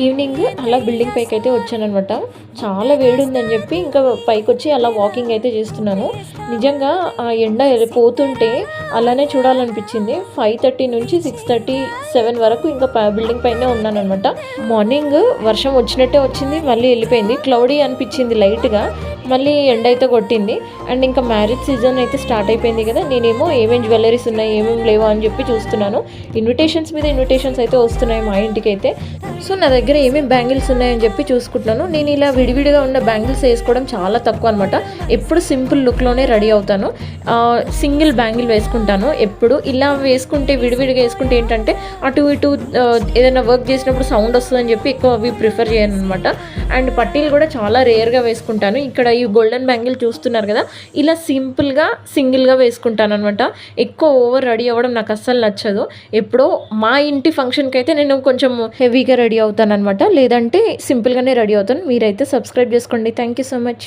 Evening అలా building పైకి అయితే వచ్చానమాట. చాలా వేడి ఉందని చెప్పి ఇంకా పైకి వచ్చి అలా వాకింగ్ అయితే చేస్తున్నాను. నిజంగా ఆ ఎండ పోతుంటే అలానే చూడాలనిపించింది. 5:30 నుంచి 6:37 వరకు ఇంకా బిల్డింగ్ పైనే ఉన్నానమాట. మార్నింగ్ వర్షం వచ్చినట్టే వచ్చింది, మళ్ళీ వెళ్ళిపోయింది. క్లౌడీ అనిపించింది లైట్గా, మళ్ళీ ఎండ అయితే కొట్టింది. అండ్ ఇంకా మ్యారేజ్ సీజన్ అయితే స్టార్ట్ అయిపోయింది కదా. నేనేమో ఏమేమి జ్యువెలరీస్ ఉన్నాయి ఏమేమి లేవో అని చెప్పి చూస్తున్నాను. ఇన్విటేషన్స్ మీద ఇన్విటేషన్స్ అయితే వస్తున్నాయి మా ఇంటికి అయితే. సో నా దగ్గర ఏమేమి బ్యాంగిల్స్ ఉన్నాయని చెప్పి చూసుకుంటున్నాను. నేను ఇలా విడివిడిగా ఉన్న బ్యాంగిల్స్ వేసుకోవడం చాలా తక్కువ అనమాట. ఎప్పుడు సింపుల్ లుక్లోనే రెడీ అవుతాను. సింగిల్ బ్యాంగిల్ వేసుకుంటాను ఎప్పుడు. ఇలా వేసుకుంటే విడివిడిగా వేసుకుంటే ఏంటంటే అటు ఇటు ఏదైనా వర్క్ చేసినప్పుడు సౌండ్ వస్తుందని చెప్పి ఎక్కువ అవి ప్రిఫర్ చేయను అనమాట. అండ్ పట్టీలు కూడా చాలా రేర్గా వేసుకుంటాను. ఇక్కడ ఈ గోల్డెన్ బ్యాంగిల్ చూస్తున్నారు కదా, ఇలా సింపుల్గా సింగిల్గా వేసుకుంటాను అనమాట. ఎక్కువ ఓవర్ రెడీ అవ్వడం నాకు అస్సలు నచ్చదు. ఎప్పుడో మా ఇంటి ఫంక్షన్కి అయితే నేను కొంచెం హెవీగా రెడీ అవుతాను అనమాట, లేదంటే సింపుల్గానే రెడీ అవుతాను. మీరైతే సబ్స్క్రైబ్ చేసుకోండి. Thank you so much.